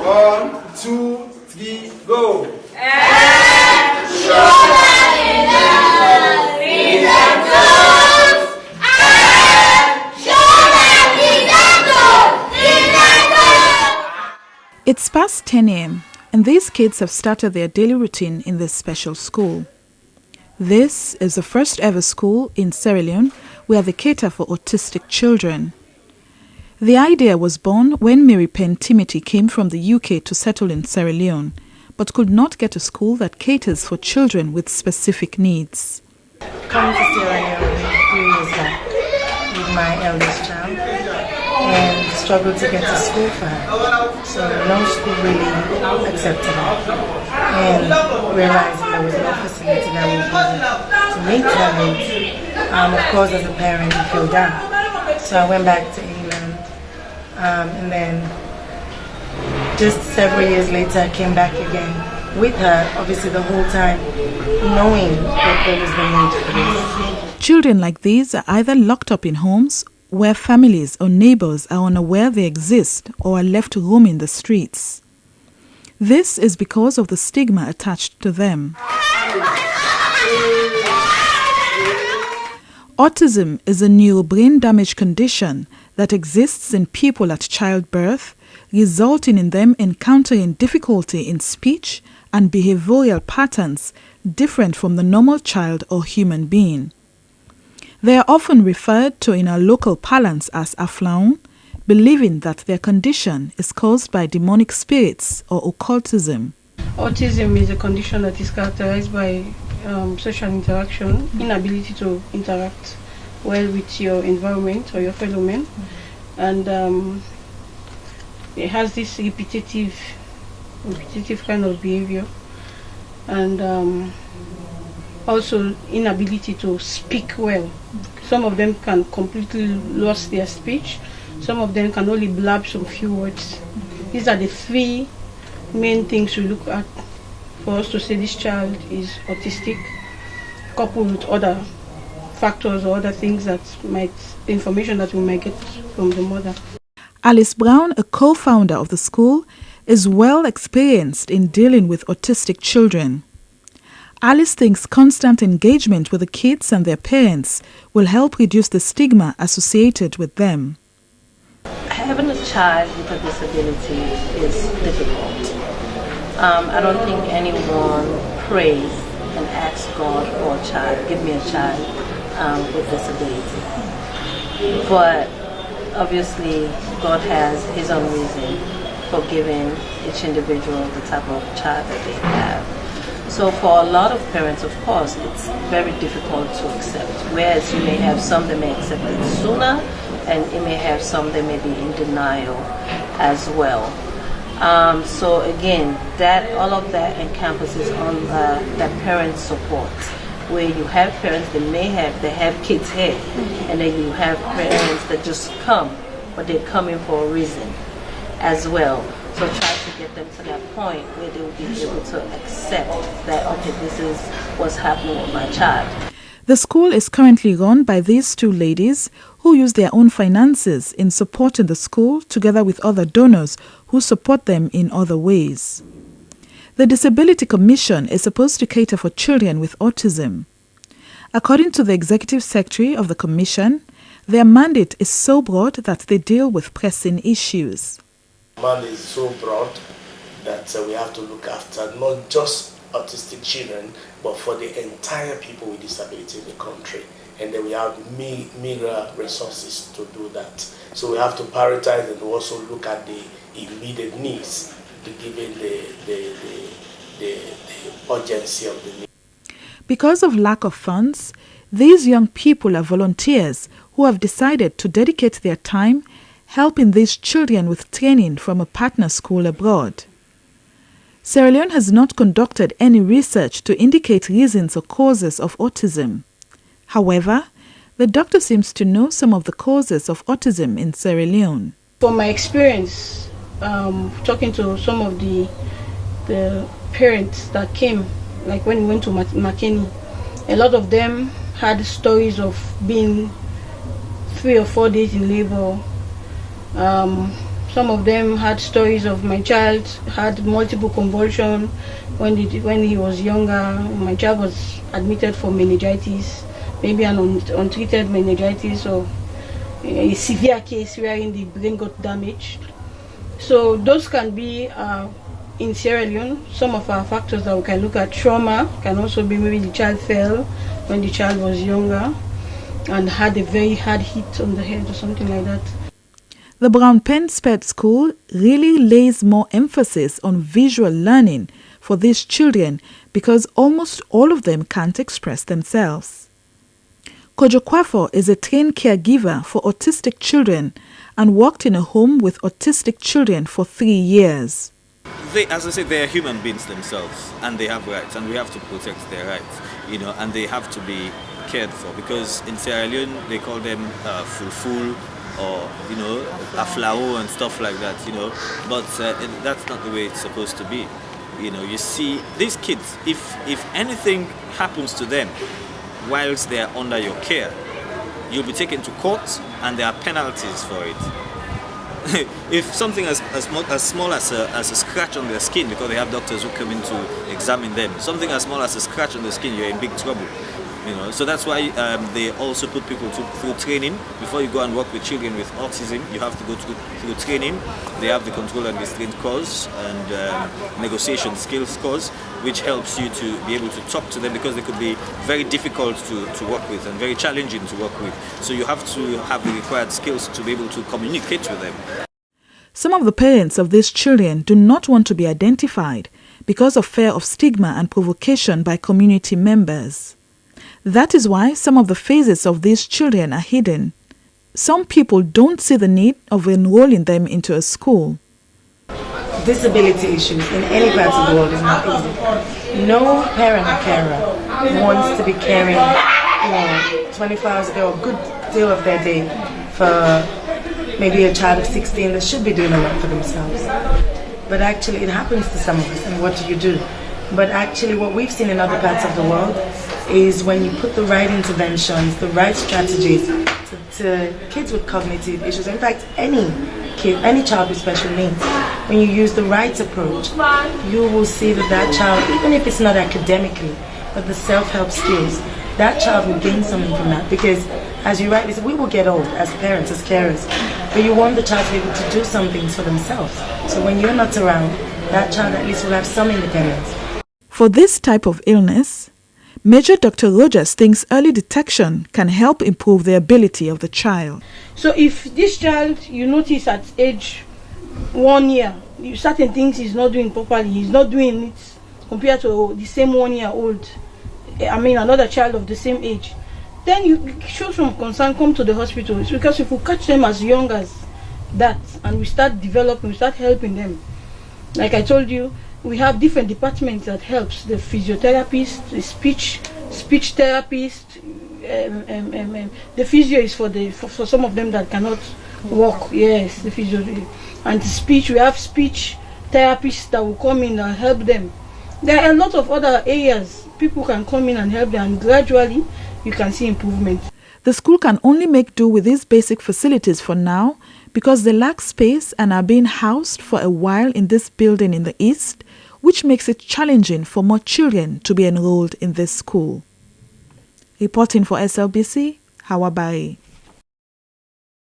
1, 2, 3, go. It's past 10 a.m. and these kids have started their daily routine in this special school. This is the first ever school in Sierra Leone where they cater for autistic children. The idea was born when Mary Penn Timothy came from the UK to settle in Sierra Leone, but could not get a school that caters for children with specific needs. Coming to Sierra Leone 3 years back with my eldest child and struggled to get to school for her. So no school really accepted her. And realizing there was no facility that would be to meet her needs. Of course, as a parent, you feel down. So I went back to England. And then just several years later I came back again with her, obviously the whole time knowing that there was the need for this. Children like these are either locked up in homes where families or neighbors are unaware they exist or are left roaming the streets. This is because of the stigma attached to them. Autism is a neurobrain damage condition that exists in people at childbirth, resulting in them encountering difficulty in speech and behavioral patterns different from the normal child or human being. They are often referred to in our local parlance as aflaun, believing that their condition is caused by demonic spirits or occultism. Autism is a condition that is characterized by social interaction, inability to interact well with your environment or your fellow men, and it has this repetitive kind of behavior, and also inability to speak well. Some of them can completely lose their speech. Some of them can only blab some few words. These are the three main things we look at for us to say this child is autistic, coupled with other factors or other things that information that we might get from the mother. Alice Brown, a co-founder of the school, is well experienced in dealing with autistic children. Alice thinks constant engagement with the kids and their parents will help reduce the stigma associated with them. Having a child with a disability is difficult. I don't think anyone prays and asks God for a child, give me a child with disability. But obviously God has his own reason for giving each individual the type of child that they have. So for a lot of parents, of course, it's very difficult to accept. Whereas you may have some that may accept it sooner, and you may have some that may be in denial as well. So again, all of that encompasses on that parent support, where you have parents that they have kids here, and then you have parents that just come, but they're coming for a reason as well. So try to get them to that point where they will be able to accept that, okay, this is what's happening with my child. The school is currently run by these two ladies who use their own finances in supporting the school together with other donors who support them in other ways. The Disability Commission is supposed to cater for children with autism. According to the Executive Secretary of the Commission, their mandate is so broad that they deal with pressing issues. The mandate is so broad that we have to look after not just autistic children, but for the entire people with disability in the country. And then we have meager resources to do that. So we have to prioritize and also look at the immediate needs, given the urgency of the need. Because of lack of funds, these young people are volunteers who have decided to dedicate their time helping these children with training from a partner school abroad. Sierra Leone has not conducted any research to indicate reasons or causes of autism. However, the doctor seems to know some of the causes of autism in Sierra Leone. From my experience, talking to some of the parents that came, like when we went to Makeni, a lot of them had stories of being 3 or 4 days in labor. Some Some of them had stories of my child had multiple convulsions when he was younger. My child was admitted for meningitis, maybe an untreated meningitis or a severe case wherein the brain got damaged. So those can be in Sierra Leone. Some of our factors that we can look at: trauma can also be maybe the child fell when the child was younger and had a very hard hit on the head or something like that. The Brown Pen Sped School really lays more emphasis on visual learning for these children because almost all of them can't express themselves. Kojo Kwafo is a trained caregiver for autistic children and worked in a home with autistic children for 3 years. As I said, they are human beings themselves, and they have rights, and we have to protect their rights, and they have to be cared for, because in Sierra Leone they call them fulful or aflao and stuff like that, but that's not the way it's supposed to be. You see, these kids, if anything happens to them whilst they are under your care, you'll be taken to court and there are penalties for it. If something as small as a scratch on their skin, because they have doctors who come in to examine them, something as small as a scratch on the skin, you're in big trouble. So that's why they also put people through training. Before you go and work with children with autism, you have to go through training. They have the control and restraint course and negotiation skills course, which helps you to be able to talk to them, because they could be very difficult to work with and very challenging to work with. So you have to have the required skills to be able to communicate with them. Some of the parents of these children do not want to be identified because of fear of stigma and provocation by community members. That is why some of the faces of these children are hidden. Some people don't see the need of enrolling them into a school. Disability issues in any part of the world is not easy. No parent or carer wants to be caring 24 hours a day or a good deal of their day for maybe a child of 16 that should be doing a lot for themselves. But actually it happens to some of us, and what do? But actually what we've seen in other parts of the world is when you put the right interventions, the right strategies to kids with cognitive issues, in fact any kid, any child with special needs, when you use the right approach, you will see that child, even if it's not academically, but the self-help skills, that child will gain something from that. Because as you rightly said, we will get old as parents, as carers, but you want the child to be able to do some things for themselves. So when you're not around, that child at least will have some independence. For this type of illness, Major Dr. Rogers thinks early detection can help improve the ability of the child. So if this child, you notice at age 1 year, certain things he's not doing properly, he's not doing it compared to the same 1 year old, another child of the same age, then you show some concern, come to the hospital. It's because if we catch them as young as that and we start developing, we start helping them, like I told you, we have different departments that helps. The physiotherapist, the speech therapist, the physio is for some of them that cannot walk. Yes, the physio. And the speech, we have speech therapists that will come in and help them. There are a lot of other areas people can come in and help them, and gradually you can see improvement. The school can only make do with these basic facilities for now because they lack space and are being housed for a while in this building in the east, which makes it challenging for more children to be enrolled in this school. Reporting for SLBC, Hawa Bari.